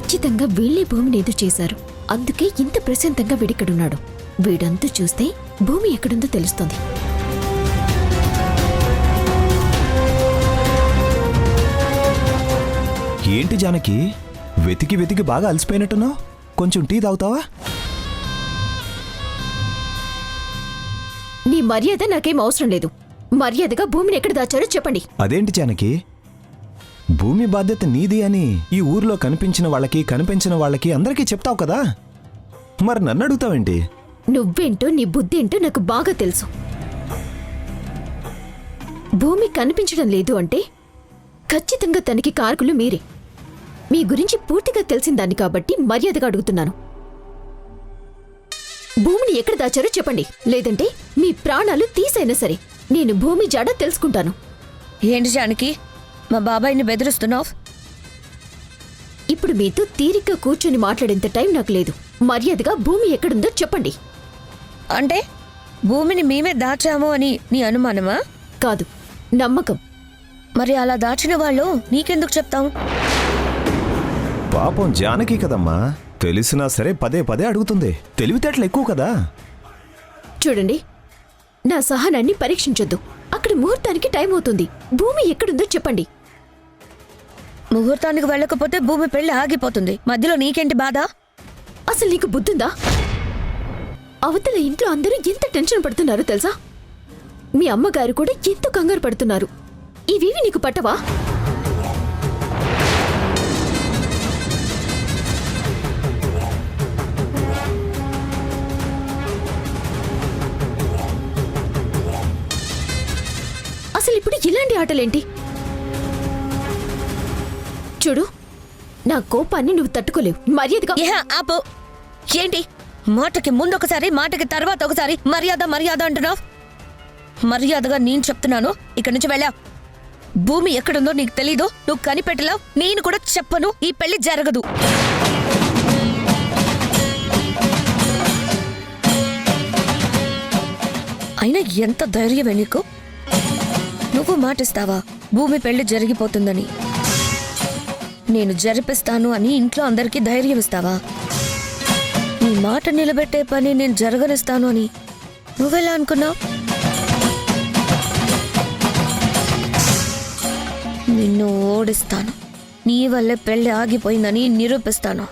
ఖచ్చితంగా వీళ్ళే భూమిని ఏదో చేశారు. అందుకే ఇంత ప్రశాంతంగా వీడిక్కడున్నాడు. వీడంతా చూస్తే భూమి ఎక్కడుందో తెలుస్తుంది. ఏంటి జానకి, వెతికి వెతికి బాగా అలసిపోయినట్టున్నావు? కొంచెం టీ తాగుతావా? నీ మర్యాద నాకేం అవసరం లేదు. మర్యాదగా భూమిని ఎక్కడ దాచారో చెప్పండి. అదేంటి జానకి, భూమి బాధ్యత నీది అని ఈ ఊర్లో కనిపించిన వాళ్ళకి కనిపించిన వాళ్ళకి అందరికీ చెప్తావు కదా, మరి నన్ను అడుగుతావేంటి? నువ్వేంటో నీ బుద్ధేంటో నాకు బాగా తెలుసు. భూమి కనిపించడం లేదు అంటే ఖచ్చితంగా తనకి కారకులు మీరే. మీ గురించి పూర్తిగా తెలిసిందాన్ని కాబట్టి మర్యాదగా అడుగుతున్నాను. భూమిని ఎక్కడ దాచారో చెప్పండి, లేదంటే మీ ప్రాణాలు తీసైనా సరే నేను భూమి జాడ తెలుసుకుంటాను. ఏంటి జానకి, మా బాబాయిని బెదిరిస్తున్నావు? ఇప్పుడు మీతో తీరిగ్గా కూర్చొని మాట్లాడేంత టైం నాకు లేదు. మర్యాదగా భూమి ఎక్కడుందో చెప్పండి. అంటే భూమిని మేమే దాచాము అని నీ అనుమానమా? కాదు, నమ్మకం. మరి అలా దాచిన వాళ్ళు నీకెందుకు చెప్తాం? పాపం జానకి కదమ్మా, తెలిసినా సరే పదే పదే అడుగుతుంది. తెలివితేటలు ఎక్కువ కదా. చూడండి, నా సహనాన్ని పరీక్షించొద్దు. అక్కడ ముహూర్తానికి టైం అవుతుంది. భూమి ఎక్కడుందో చెప్పండి. ముహూర్తానికి వెళ్ళకపోతే భూమి పెళ్లి ఆగిపోతుంది. మధ్యలో నీకేంటి బాధ? అసలు నీకు బుద్ధుందా? అవతల ఇంట్లో అందరూ ఎంత టెన్షన్ పడుతున్నారో తెలుసా? మీ అమ్మగారు కూడా ఎంతో కంగారు పడుతున్నారు. ఇవేవి నీకు పట్టవా? అసలు ఇప్పుడు ఇలాంటి ఆటలేంటి? చూడు, నా కోపాన్ని నువ్వు తట్టుకోలేవు. మర్యాదగా ఆపు. ఏంటి మాటకి ముందొకసారి మాటకి తర్వాత ఒకసారి మర్యాద మర్యాద అంటున్నావు? మర్యాదగా నేను చెప్తున్నాను, ఇక్కడి నుంచి వెళ్ళా. భూమి ఎక్కడుందో నీకు తెలీదు, నువ్వు కనిపెట్టలా, నేను కూడా చెప్పను. ఈ పెళ్లి జరగదు. అయినా ఎంత ధైర్యమే నీకు? నువ్వు మాటిస్తావా భూమి పెళ్లి జరిగిపోతుందని? నేను జరిపిస్తాను అని ఇంట్లో అందరికీ ధైర్యం ఇస్తావా? నీ మాట నిలబెట్టే పని నేను జరగనిస్తాను అని నువ్వెలా అనుకున్నావు? నిన్ను ఓడిస్తాను. నీ వల్లే పెళ్లి ఆగిపోయిందని నిరూపిస్తాను.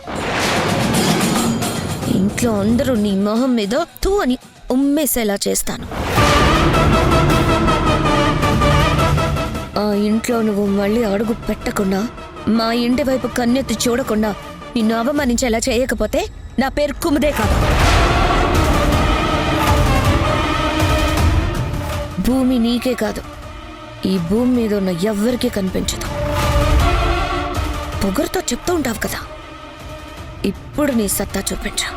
ఇంట్లో అందరూ నీ మొహం మీద తూ అని ఉమ్మేసేలా చేస్తాను. ఆ ఇంట్లో నువ్వు మళ్ళీ అడుగు పెట్టకుండా, మా ఇంటి వైపు కన్నెత్తి చూడకుండా నిన్ను అవమానించేలా చేయకపోతే నా పేరు కుముదే కాదు. భూమి నీకే కాదు, ఈ భూమి మీద ఉన్న ఎవ్వరికీ కనిపించదు. పొగరుతో చెప్తూ ఉంటావు కదా, ఇప్పుడు నీ సత్తా చూపించా.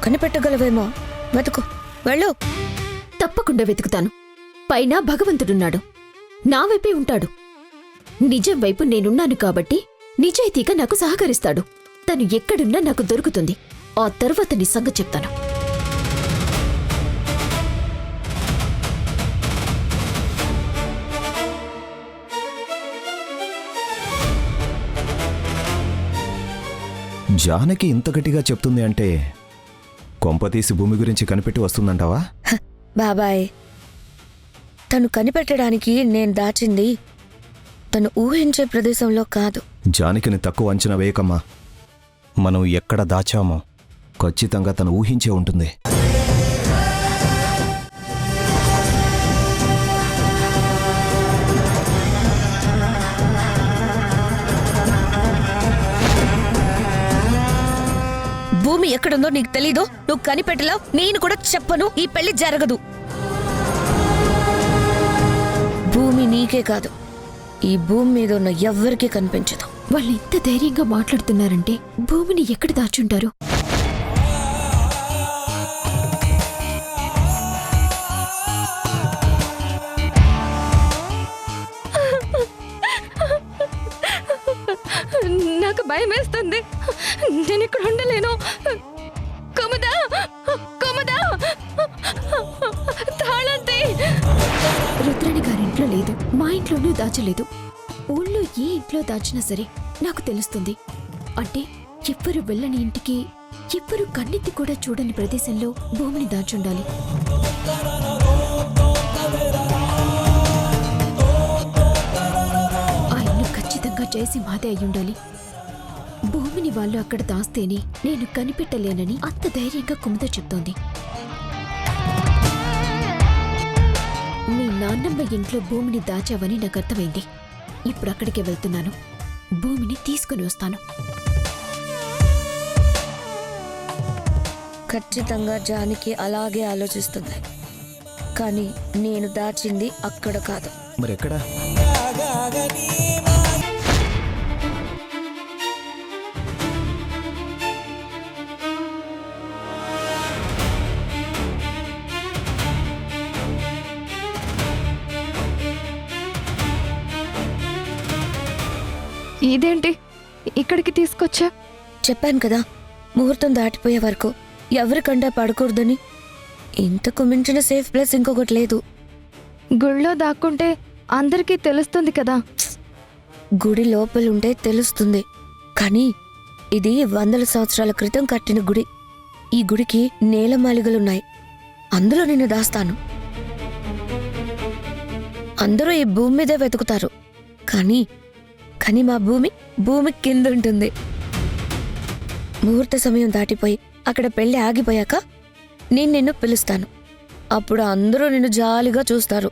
కనిపెట్టగలవేమో, వెతుకు, వెళ్ళు. తప్పకుండా వెతుకుతాను. పైన భగవంతుడున్నాడు, నా వైపే ఉంటాడు. నిజం వైపు నేనున్నాను కాబట్టి నిజాయితీగా నాకు సహకరిస్తాడు. తను ఎక్కడున్నా నాకు దొరుకుతుంది. ఆ తర్వాత నీ సంగతి చెప్తాను. జానకి ఇంత గట్టిగా చెప్తుంది అంటే కొంపతీసి భూమి గురించి కనిపెట్టి వస్తుందంటావా? బాబాయ్, తను కనిపెట్టడానికి నేను దాచింది తను ఊహించే ప్రదేశంలో కాదు. జానకిని తక్కువ అంచనా వేయకమ్మా. మనం ఎక్కడ దాచామో ఖచ్చితంగా తను ఊహించే ఉంటుంది. భూమి ఎక్కడుందో నీకు తెలీదు, నువ్వు కనిపెట్టలా, నేను కూడా చెప్పను. ఈ పెళ్లి జరగదు. భూమి నీకే కాదు, ఈ భూమి మీద ఉన్న ఎవ్వరికీ కనిపించదు. వాళ్ళు ఇంత ధైర్యంగా మాట్లాడుతున్నారంటే భూమిని ఎక్కడ దాచుంటారు? నాకు భయం వేస్తుంది. నేను ఇక్కడ ఉండలేను. కుముదా, కుముదా, తాళంతి. రుద్రాణి గారింట్లో లేదు, మా ఇంట్లోనూ దాచలేదు. ఊళ్ళో ఏ ఇంట్లో దాచినా సరే నాకు తెలుస్తుంది. అంటే ఎవ్వరు వెళ్ళని ఇంటికి, ఎవ్వరు కన్నెత్తి కూడా చూడని ప్రదేశంలో భూమిని దాచుండాలి. ఆ ఇల్లు ఖచ్చితంగా జయసింహాదే అయ్యుండాలి. భూమిని వాళ్ళు అక్కడ దాస్తేనే నేను కనిపెట్టలేనని అంత ధైర్యంగా కుముద చెప్తోంది. మీ నాన్నమ్మ ఇంట్లో భూమిని దాచావని నాకు అర్థమైంది. ఇప్పుడు అక్కడికే వెళ్తున్నాను. భూమిని తీసుకుని వస్తాను. ఖచ్చితంగా జానకి అలాగే ఆలోచిస్తుంది. కానీ నేను దాచింది అక్కడ కాదు. మరెక్కడా? ఇదేంటి ఇక్కడికి తీసుకొచ్చా? చెప్పాను కదా, ముహూర్తం దాటిపోయే వరకు ఎవరికంటా పడకూడదని. ఇంతకు మించిన సేఫ్ ప్లేస్ ఇంకొకటి లేదు. గుళ్ళో దాక్కుంటే అందరికీ తెలుస్తుంది కదా. గుడి లోపలుంటే తెలుస్తుంది, కానీ ఇది 100 సంవత్సరాల క్రితం కట్టిన గుడి. ఈ గుడికి నేలమాలిగలున్నాయి. అందులో నిన్ను దాస్తాను. అందరూ ఈ భూమి మీదే వెతుకుతారు, కానీ మా భూమి కింద ఉంటుంది. ముహూర్త సమయం దాటిపోయి అక్కడ పెళ్లి ఆగిపోయాక నేను నిన్ను పిలుస్తాను. అప్పుడు అందరూ నిన్ను జాలిగా చూస్తారు.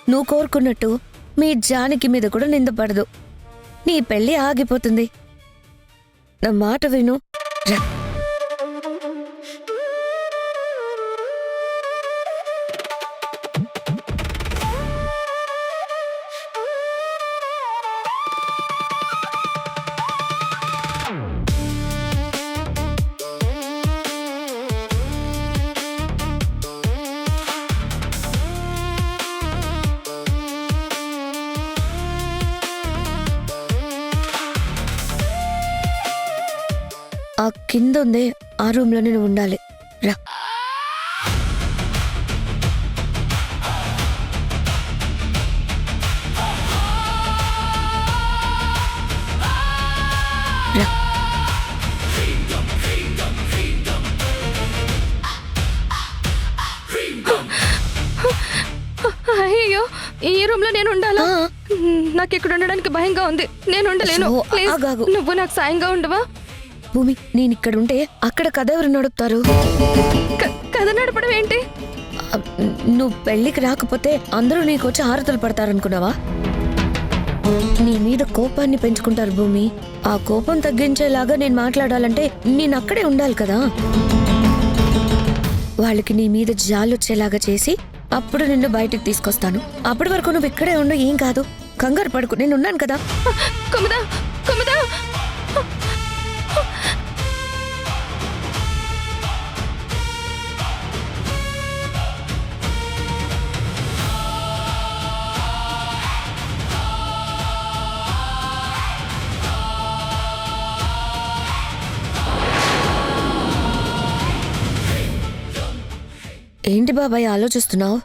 నువ్వు కోరుకున్నట్టు మీ జానకి మీద కూడా నిందపడదు. నీ పెళ్లి ఆగిపోతుంది. నా మాట విను. రా. ఆ కింద ఉందే, ఆ రూమ్లోనే నువ్వు ఉండాలి. రా. రా. అయ్యో, ఈ రూమ్ లో నేను ఉండాలా? ఆ. నాకు ఇక్కడ ఉండడానికి భయంగా ఉంది. నేను ఉండలేను. అయ్యో, ప్లీజ్, ఆగాగు. నువ్వు నాకు సాయంగా ఉండవా? భూమి, నేనిక్కడుంటే అక్కడ కథ ఎవరు నడుపుతారు? కథ నడపడం ఏంటి? నువ్వు పెళ్లికి రాకపోతే అందరూ నీకొచ్చి హారతలు పడతారనుకున్నావా? నీ మీద కోపాన్ని పెంచుకుంటారు భూమి. ఆ కోపం తగ్గించేలాగా నేను మాట్లాడాలంటే నేను అక్కడే ఉండాలి కదా. వాళ్ళకి నీ మీద జాలొచ్చేలాగా చేసి అప్పుడు నిన్ను బయటికి తీసుకొస్తాను. అప్పటి వరకు నువ్వు ఇక్కడే ఉండు, ఏం కాదు. కంగారు పడుకు, నేనున్నాను కదా. కుముదా, కుముదా. ఏంటి బాబాయ్ ఆలోచిస్తున్నావు?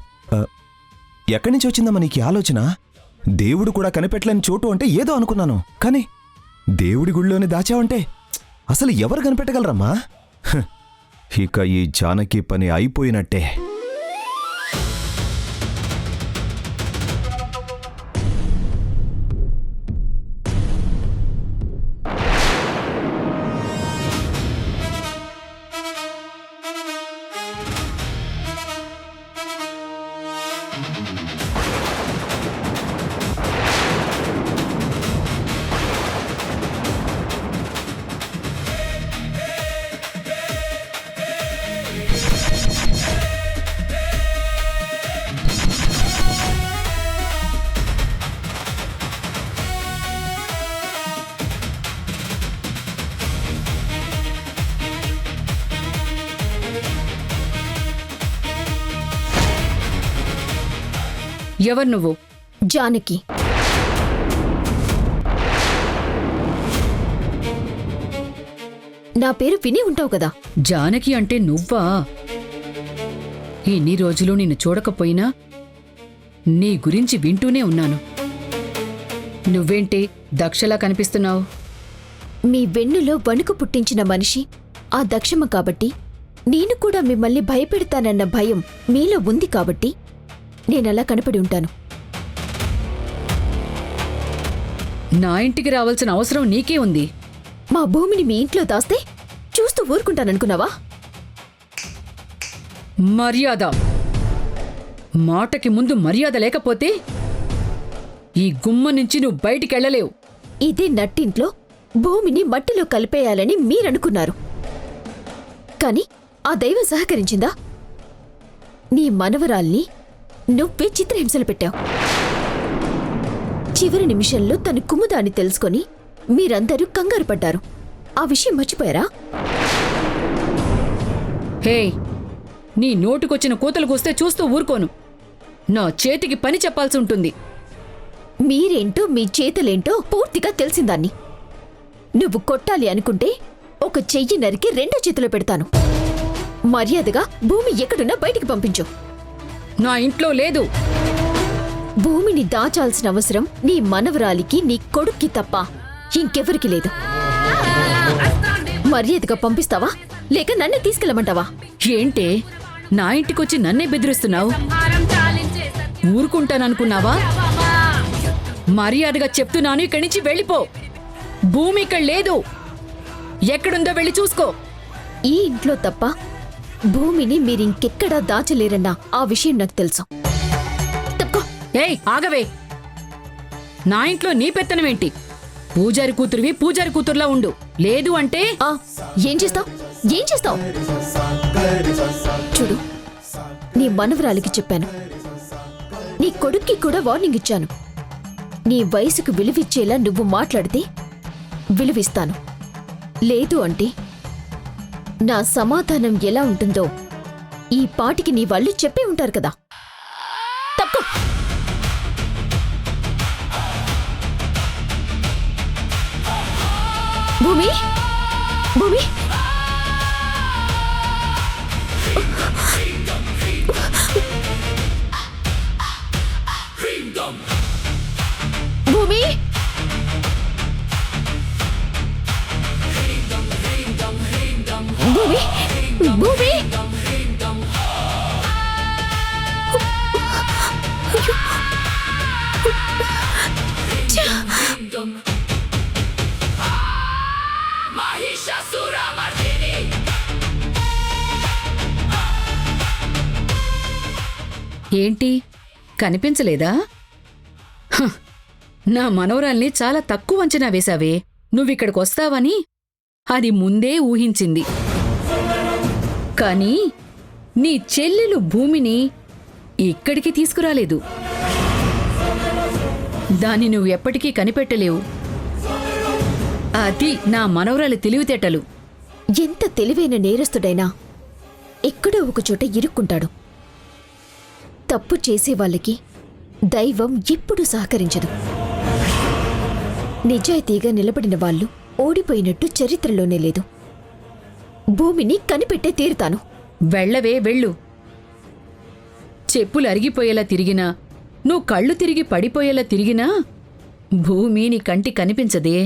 ఎక్కడి నుంచి వచ్చిందమ్మా నీకు ఈ ఆలోచన? దేవుడు కూడా కనిపెట్టలేని చోటు అంటే ఏదో అనుకున్నాను, కానీ దేవుడి గుళ్ళోనే దాచావంటే అసలు ఎవరు కనిపెట్టగలరమ్మా? హ్, ఇక ఈ జానకి పని అయిపోయినట్టే. ఎవరు నువ్వు? జానకి. నా పేరు విని ఉంటావు కదా. జానకి అంటే నువ్వా? ఇన్ని రోజులు నిన్ను చూడకపోయినా నీ గురించి వింటూనే ఉన్నాను. నువ్వేంటి దక్షలా కనిపిస్తున్నావు? మీ వెన్నులో వణుకు పుట్టించిన మనిషి ఆ దక్షమ్మ కాబట్టి నేను కూడా మిమ్మల్ని భయపెడతానన్న భయం మీలో ఉంది కాబట్టి నేనలా కనపడి ఉంటాను. నా ఇంటికి రావాల్సిన అవసరం నీకే ఉంది. మా భూమిని మీ ఇంట్లో దాస్తే చూస్తూ ఊరుకుంటాననుకున్నావా? మర్యాద. మాటకి ముందు మర్యాద లేకపోతే ఈ గుమ్మ నుంచి నువ్వు బయటికెళ్ళలేవు. ఇదే నట్టింట్లో భూమిని మట్టిలో కలిపేయాలని మీరనుకున్నారు. కాని ఆ దైవం సహకరించిందా? నీ మనవరాల్ని నువ్వే చిత్రహింసలు పెట్టావు. చివరి నిమిషంలో తన కుముదాన్ని తెలుసుకొని మీరందరూ కంగారు పడ్డారు. ఆ విషయం మర్చిపోయారా? హే, నీ నోటుకొచ్చిన కూతలు కూస్తే చూస్తూ ఊరుకోను. నా చేతికి పని చెప్పాల్సి ఉంటుంది. మీరేంటో మీ చేతులేంటో పూర్తిగా తెలిసిందాన్ని. నువ్వు కొట్టాలి అనుకుంటే ఒక చెయ్యి నరికి రెండో చేతిలో పెడతాను. మర్యాదగా భూమి ఎక్కడున్నా బయటికి పంపించు. నా ఇంట్లో లేదు. భూమిని దాచాల్సిన అవసరం నీ మనవరాలికి నీ కొడుక్కి తప్ప ఇంకెవరికి లేదు. మర్యాదగా పంపిస్తావా లేక నన్ను తీసుకెళ్ళమంటావా? ఏంటే నా ఇంటికొచ్చి నన్నే బెదిరిస్తున్నావు? ఊరుకుంటాననుకున్నావా? మర్యాదగా చెప్తున్నాను, ఇక్కడి నుంచి వెళ్ళిపో. భూమి ఇక్కడ లేదు. ఎక్కడుందో వెళ్ళి చూసుకో. ఈ ఇంట్లో తప్ప భూమిని మీరింకెక్కడా దాచలేరన్న ఆ విషయం నాకు తెలుసు. తప్పుకో. ఏయ్, ఆగవే. నా ఇంట్లో నీ పెత్తనమేంటి? పూజారి కూతురివి పూజారి కూతురులా ఉండు. లేదు అంటే ఆ, ఏం చేస్తావ్? ఏం చేస్తావ్? చూడు, నీ మనవరాలికి చెప్పాను, నీ కొడుక్కి కూడా వార్నింగ్ ఇచ్చాను. నీ వయసుకు విలువిచ్చేలా నువ్వు మాట్లాడితే విలువిస్తాను. లేదు అంటే నా సమాధానం ఎలా ఉంటుందో ఈ పాటికి నీ వాళ్ళు చెప్పే ఉంటారు కదా. తప్పుకో. భూమి, భూమి, భూమి, భూమి, భూమి. ఏంటి కనిపించలేదా? హ, నా మనవరాల్ని చాలా తక్కువ అంచనా వేశావే. నువ్విక్కడికొస్తావని అది ముందే ఊహించింది. కానీ నీ చెల్లెలు భూమిని ఇక్కడికి తీసుకురాలేదు. దాన్ని నువ్వెప్పటికీ కనిపెట్టలేవు. అది నా మనవరాలి తెలివితేటలు. ఎంత తెలివైన నేరస్తుడైనా ఎక్కడో ఒకచోట ఇరుక్కుంటాడు. తప్పు చేసేవాళ్ళకి దైవం ఎప్పుడూ సహకరించదు. నిజాయితీగా నిలబడిన వాళ్ళు ఓడిపోయినట్టు చరిత్రలోనే లేదు. భూమిని కనిపెట్టే తీరుతాను. వెళ్ళవే, వెళ్ళు. చెప్పులు అరిగిపోయేలా తిరిగినా, నువ్వు కళ్ళు తిరిగి పడిపోయేలా తిరిగినా భూమి నీ కంటి కనిపించదే.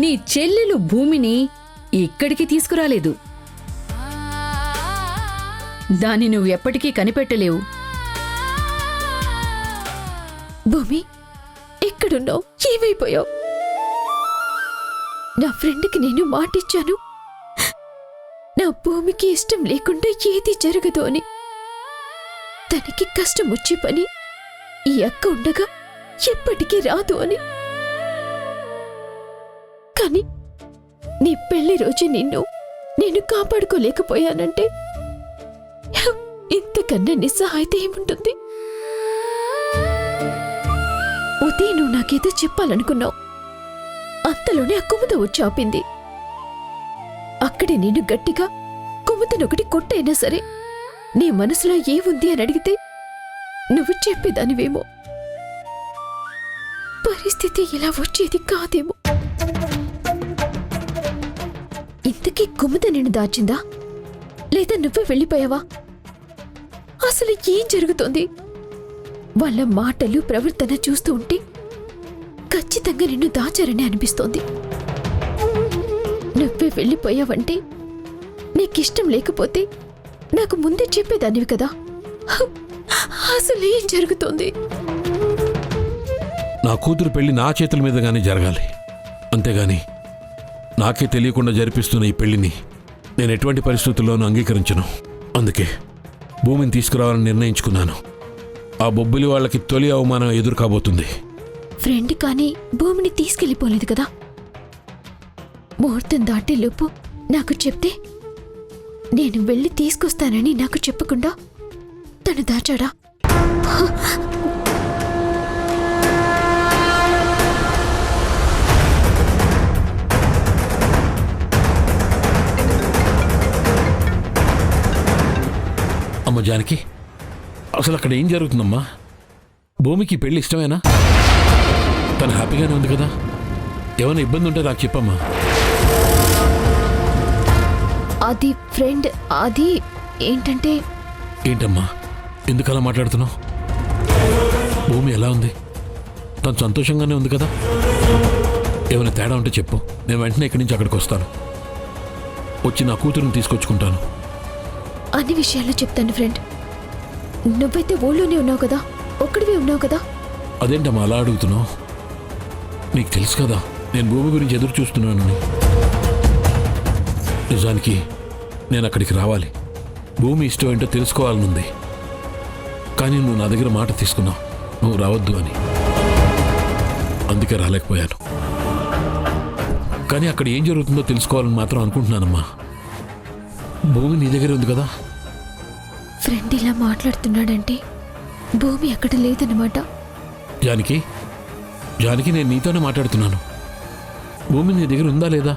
నీ చెల్లెలు భూమిని ఇక్కడికి తీసుకురాలేదు. దాన్ని నువ్వెప్పటికీ కనిపెట్టలేవు. భూమి, ఎక్కడున్నావు? ఏమైపోయావు? నా ఫ్రెండ్కి నేను మాటిచ్చాను, నా భూమికి ఇష్టం లేకుండా ఏది జరగదు అని. తనకి కష్టం వచ్చే పని ఈ అక్క ఉండగా ఎప్పటికీ రాదు అని. కాని నీ పెళ్లి రోజు నేను కాపాడుకోలేకపోయానంటే ఇంతకన్నా నిస్సహాయత ఏముంటుంది? ఉదయం నువ్వు నాకేదో చెప్పాలనుకున్నావు, అంతలోనే ఆ కుముద వచ్చి ఆపింది. అక్కడే నేను గట్టిగా కుముదనొకటి కొట్టైనా సరే నీ మనసులో ఏముంది అని అడిగితే నువ్వు చెప్పేదానివేమో. పరిస్థితి ఇలా వచ్చేది కాదేమో. ఇంతకీ కుముద నిన్ను దాచిందా, లేదా నువ్వే వెళ్ళిపోయావా? అసలు ఏం జరుగుతోంది? వాళ్ళ మాటలు ప్రవర్తన చూస్తూ ఉంటే ఖచ్చితంగా నిన్ను దాచారని అనిపిస్తోంది. నువ్వే వెళ్ళిపోయావంటే నీకిష్టం లేకపోతే నాకు ముందే చెప్పేదానివి కదా. అసలు ఏం జరుగుతోంది? నా కూతురు పెళ్లి నా చేతుల మీదగానే జరగాలి, అంతేగాని నాకే తెలియకుండా జరిపిస్తున్న ఈ పెళ్లిని నేను ఎటువంటి పరిస్థితుల్లోనూ అంగీకరించను. అందుకే భూమిని తీసుకురావాలని నిర్ణయించుకున్నాను. ఆ బొబ్బిలి వాళ్ళకి తొలి అవమానం ఎదురు కాబోతుంది. ఫ్రెండ్ కానీ భూమిని తీసుకెళ్ళిపోలేదు కదా. ముహూర్తం దాటేలోపు నాకు చెప్తే నేను వెళ్ళి తీసుకొస్తానని నాకు చెప్పకుండా తను దాచాడా? అమ్మ జానకి, అసలు అక్కడ ఏం జరుగుతుందమ్మా? భూమికి పెళ్లి ఇష్టమేనా? తను హ్యాపీగానే ఉంది కదా? ఏమైనా ఇబ్బంది ఉంటే నాకు చెప్పమ్మా. అది ఫ్రెండ్, అది ఏంటంటే... ఏంటమ్మా, ఎందుకలా మాట్లాడుతున్నావు? భూమి ఎలా ఉంది? తను సంతోషంగానే ఉంది కదా? ఏమైనా తేడా ఉంటే చెప్పు, నేను వెంటనే ఇక్కడి నుంచి అక్కడికి వస్తాను. వచ్చి నా కూతురుని తీసుకొచ్చుకుంటాను. అన్ని విషయాలు చెప్తాను ఫ్రెండ్. నువ్వైతే ఊళ్ళోనే ఉన్నావు కదా, ఒక్కడివే ఉన్నావు కదా. అదేంటమ్మా అలా అడుగుతున్నావు? నీకు తెలుసు కదా నేను భూమి గురించి ఎదురు చూస్తున్నానని. నిజానికి నేను అక్కడికి రావాలి, భూమి ఇష్టం ఏంటో తెలుసుకోవాలనుంది. కానీ నువ్వు నా దగ్గర మాట తీసుకున్నావు, నువ్వు రావద్దు అని. అందుకే రాలేకపోయాను. కానీ అక్కడ ఏం జరుగుతుందో తెలుసుకోవాలని మాత్రం అనుకుంటున్నానమ్మా. భూమి నీ దగ్గర ఉంది కదా? ఫ్రెండ్ ఇలా మాట్లాడుతున్నాడంటే భూమి అక్కడ లేదన్నమాట. జానకి, జానకి, నేను నీతోనే మాట్లాడుతున్నాను. భూమి నీ దగ్గర ఉందా లేదా?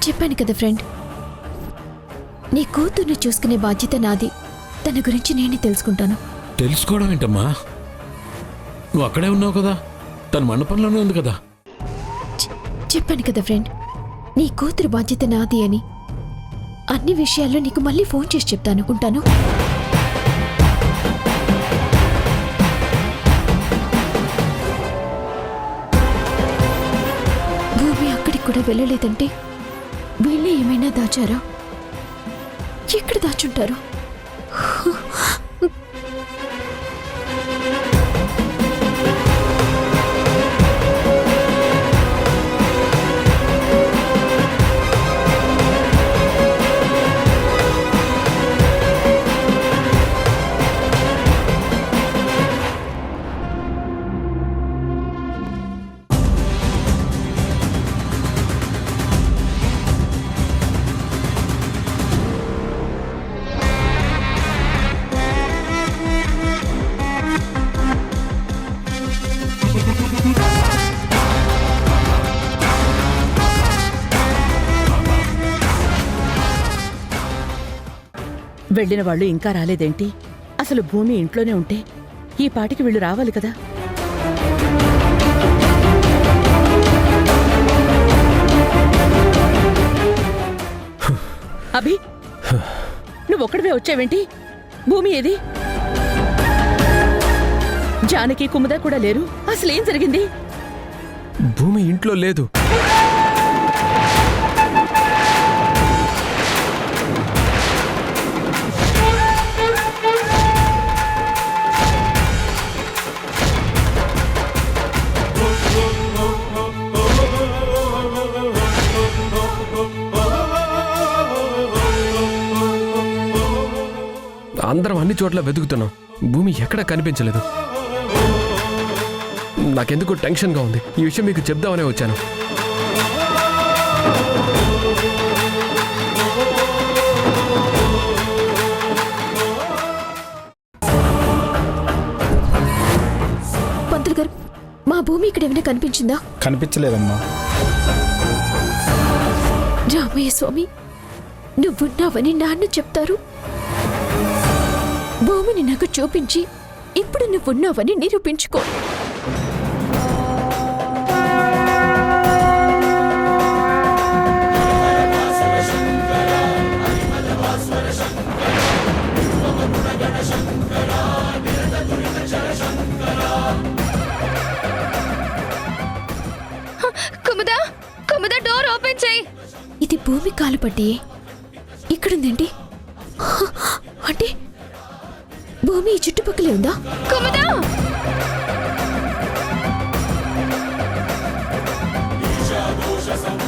చెప్పాను కదా ఫ్రెండ్, నీ కూతుర్ని చూసుకునే బాధ్యత నాది. తన గురించి నేనే తెలుసుకుంటాను. తెలుసుకోవడం ఏంటమ్మా? నువ్వు అక్కడే ఉన్నావు కదా, తన మండపంలోనే ఉంది కదా. చెప్పాను కదా ఫ్రెండ్, నీ కూతురు బాధ్యత నాది అని. అన్ని విషయాల్లో నీకు మళ్ళీ ఫోన్ చేసి చెప్తాను. ఉంటాను. భూమి అక్కడికి కూడా వెళ్ళలేదంటే వీళ్ళే ఏమైనా దాచారా? ఎక్కడ దాచుంటారు? వెళ్ళిన వాళ్ళు ఇంకా రాలేదేంటి? అసలు భూమి ఇంట్లోనే ఉంటే ఈ పాటికి వీళ్ళు రావాలి కదా. అభి, నువ్వొక్కడివే వచ్చావేంటి? భూమి ఏది? జానకి, కుముద కూడా లేరు. అసలేం జరిగింది? భూమి ఇంట్లో లేదు. అందరం అన్ని చోట్ల వెతుకుతున్నాం, భూమి ఎక్కడా కనిపించలేదు. నాకెందుకు టెన్షన్గా ఉంది. ఈ విషయం మీకు చెప్దామనే వచ్చాను. పంతులు గారు, మా భూమి ఇక్కడ ఏమైనా కనిపించిందా? కనిపించలేదమ్మా. రామయ్య స్వామి, నువ్వున్నావని నాన్న చెప్తారు. భూమిని నాకు చూపించి ఇప్పుడు నువ్వున్నావని నిరూపించుకో. కుముద, కుముద, డోర్ ఓపెన్ చేయి. ఇది భూమి కాలు పట్టి ఇక్కడుందేంటి? అంటే భూమి ఈ చుట్టుపక్కలే ఉందా? కుముద!